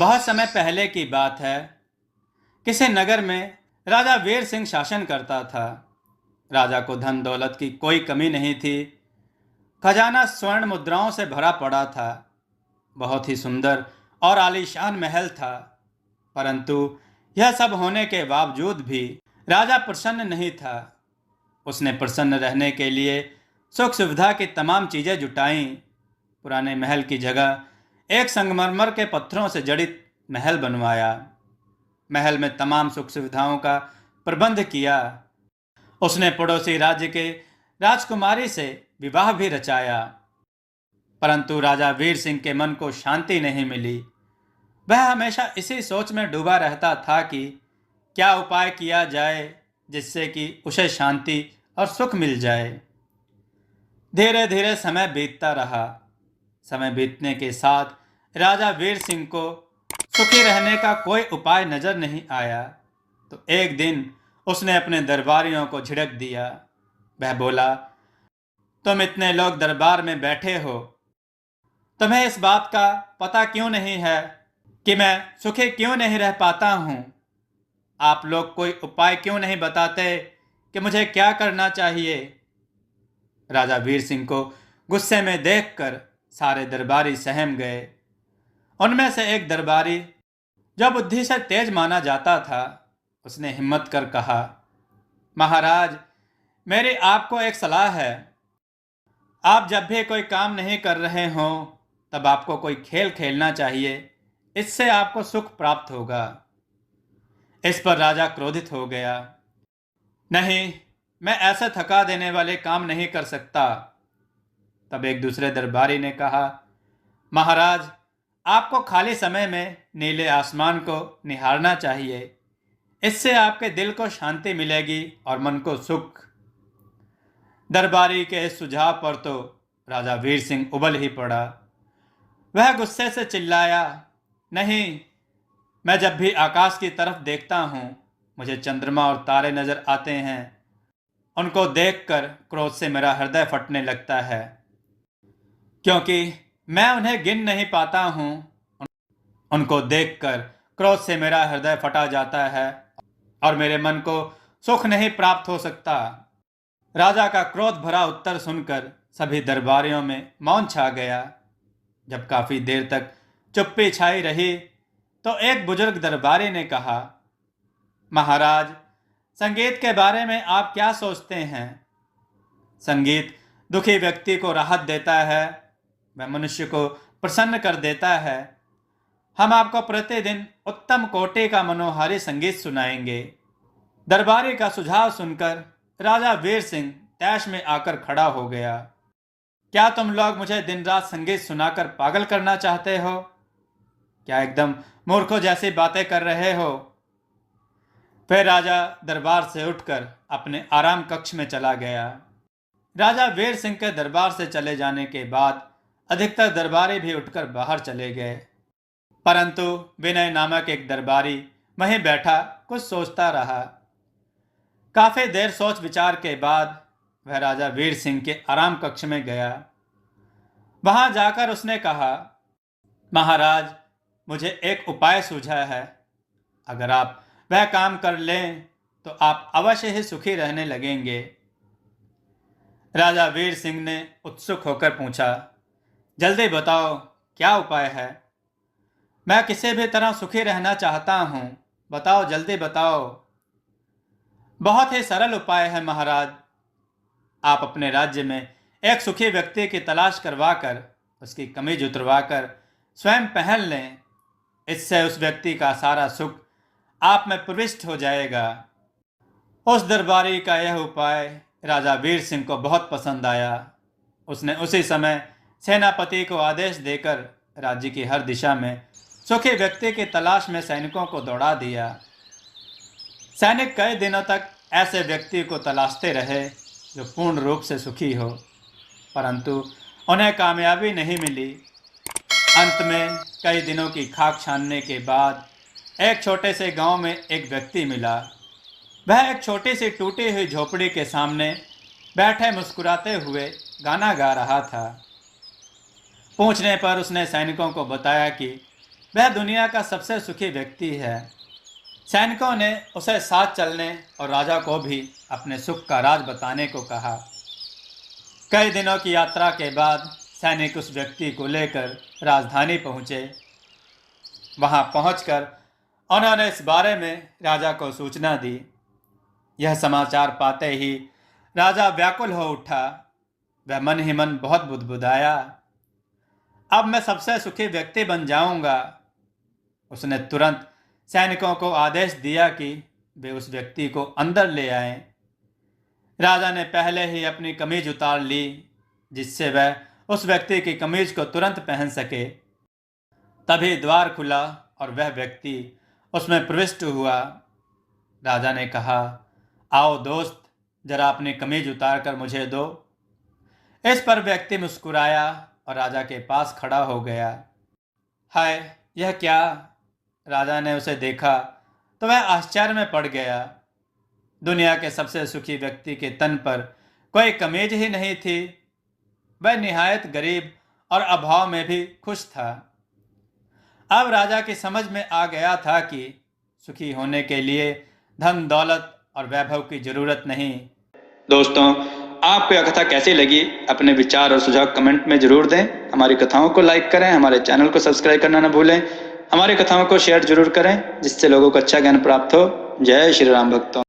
बहुत समय पहले की बात है। किसी नगर में राजा वीर सिंह शासन करता था। राजा को धन दौलत की कोई कमी नहीं थी। खजाना स्वर्ण मुद्राओं से भरा पड़ा था। बहुत ही सुंदर और आलीशान महल था। परंतु यह सब होने के बावजूद भी राजा प्रसन्न नहीं था। उसने प्रसन्न रहने के लिए सुख सुविधा की तमाम चीजें जुटाईं। पुराने महल की जगह एक संगमरमर के पत्थरों से जड़ित महल बनवाया। महल में तमाम सुख सुविधाओं का प्रबंध किया। उसने पड़ोसी राज्य के राजकुमारी से विवाह भी रचाया। परंतु राजा वीर सिंह के मन को शांति नहीं मिली। वह हमेशा इसी सोच में डूबा रहता था कि क्या उपाय किया जाए जिससे कि उसे शांति और सुख मिल जाए। धीरे धीरे समय बीतता रहा। समय बीतने के साथ राजा वीर सिंह को सुखी रहने का कोई उपाय नजर नहीं आया। तो एक दिन उसने अपने दरबारियों को झिड़क दिया। वह बोला, तुम इतने लोग दरबार में बैठे हो, तुम्हें इस बात का पता क्यों नहीं है कि मैं सुखी क्यों नहीं रह पाता हूं? आप लोग कोई उपाय क्यों नहीं बताते कि मुझे क्या करना चाहिए? राजा वीर सिंह को गुस्से में देखकर सारे दरबारी सहम गए। उनमें से एक दरबारी, जो बुद्धि से तेज माना जाता था, उसने हिम्मत कर कहा, महाराज, मेरी आपको एक सलाह है। आप जब भी कोई काम नहीं कर रहे हो तब आपको कोई खेल खेलना चाहिए। इससे आपको सुख प्राप्त होगा। इस पर राजा क्रोधित हो गया। नहीं, मैं ऐसे थका देने वाले काम नहीं कर सकता। तब एक दूसरे दरबारी ने कहा, महाराज, आपको खाली समय में नीले आसमान को निहारना चाहिए। इससे आपके दिल को शांति मिलेगी और मन को सुख। दरबारी के इस सुझाव पर तो राजा वीर सिंह उबल ही पड़ा। वह गुस्से से चिल्लाया, नहीं, मैं जब भी आकाश की तरफ देखता हूं मुझे चंद्रमा और तारे नजर आते हैं। उनको देखकर क्रोध से मेरा हृदय फटने लगता है, क्योंकि मैं उन्हें गिन नहीं पाता हूं। उनको देखकर क्रोध से मेरा हृदय फटा जाता है और मेरे मन को सुख नहीं प्राप्त हो सकता। राजा का क्रोध भरा उत्तर सुनकर सभी दरबारियों में मौन छा गया। जब काफी देर तक चुप्पी छाई रही तो एक बुजुर्ग दरबारी ने कहा, महाराज, संगीत के बारे में आप क्या सोचते हैं? संगीत दुखी व्यक्ति को राहत देता है, वह मनुष्य को प्रसन्न कर देता है। हम आपको प्रतिदिन उत्तम कोटि का मनोहारी संगीत सुनाएंगे। दरबारी का सुझाव सुनकर राजा वीर सिंह तैश में आकर खड़ा हो गया। क्या तुम लोग मुझे दिन रात संगीत सुनाकर पागल करना चाहते हो? क्या एकदम मूर्खों जैसी बातें कर रहे हो? फिर राजा दरबार से उठकर अपने आराम कक्ष में चला गया। राजा वीर सिंह के दरबार से चले जाने के बाद अधिकतर दरबारी भी उठकर बाहर चले गए। परंतु विनय नामक एक दरबारी वहीं बैठा कुछ सोचता रहा। काफी देर सोच विचार के बाद वह राजा वीर सिंह के आराम कक्ष में गया। वहां जाकर उसने कहा, महाराज, मुझे एक उपाय सूझा है। अगर आप वह काम कर लें तो आप अवश्य ही सुखी रहने लगेंगे। राजा वीर सिंह ने उत्सुक होकर पूछा, जल्दी बताओ, क्या उपाय है? मैं किसी भी तरह सुखी रहना चाहता हूं, बताओ, जल्दी बताओ। बहुत ही सरल उपाय है महाराज। आप अपने राज्य में एक सुखी व्यक्ति की तलाश करवाकर उसकी कमीज उतरवाकर स्वयं पहन लें। इससे उस व्यक्ति का सारा सुख आप में प्रविष्ट हो जाएगा। उस दरबारी का यह उपाय राजा वीर सिंह को बहुत पसंद आया। उसने उसी समय सेनापति को आदेश देकर राज्य की हर दिशा में सुखी व्यक्ति की तलाश में सैनिकों को दौड़ा दिया। सैनिक कई दिनों तक ऐसे व्यक्ति को तलाशते रहे जो पूर्ण रूप से सुखी हो, परंतु उन्हें कामयाबी नहीं मिली। अंत में कई दिनों की खाक छानने के बाद एक छोटे से गांव में एक व्यक्ति मिला। वह एक छोटी सी टूटी हुई झोपड़ी के सामने बैठे मुस्कुराते हुए गाना गा रहा था। पूछने पर उसने सैनिकों को बताया कि वह दुनिया का सबसे सुखी व्यक्ति है। सैनिकों ने उसे साथ चलने और राजा को भी अपने सुख का राज बताने को कहा। कई दिनों की यात्रा के बाद सैनिक उस व्यक्ति को लेकर राजधानी पहुंचे। वहां पहुंचकर उन्होंने इस बारे में राजा को सूचना दी। यह समाचार पाते ही राजा व्याकुल हो उठा। वह मन ही मन बहुत बुदबुदाया, अब मैं सबसे सुखी व्यक्ति बन जाऊंगा। उसने तुरंत सैनिकों को आदेश दिया कि वे उस व्यक्ति को अंदर ले आएं। राजा ने पहले ही अपनी कमीज उतार ली, जिससे वह उस व्यक्ति की कमीज को तुरंत पहन सके। तभी द्वार खुला और वह व्यक्ति उसमें प्रविष्ट हुआ। राजा ने कहा, आओ दोस्त, जरा अपनी कमीज उतार कर मुझे दो। इस पर व्यक्ति मुस्कुराया और राजा के पास खड़ा हो गया। हाय, यह क्या? राजा ने उसे देखा तो वह आश्चर्य में पड़ गया। दुनिया के सबसे सुखी व्यक्ति के तन पर कोई कमीज ही नहीं थी। वह निहायत गरीब और अभाव में भी खुश था। अब राजा की समझ में आ गया था कि सुखी होने के लिए धन दौलत और वैभव की जरूरत नहीं। दोस्तों, आपको यह कथा कैसी लगी? अपने विचार और सुझाव कमेंट में जरूर दें। हमारी कथाओं को लाइक करें, हमारे चैनल को सब्सक्राइब करना न भूलें। हमारी कथाओं को शेयर जरूर करें, जिससे लोगों को अच्छा ज्ञान प्राप्त हो। जय श्री राम भक्तों।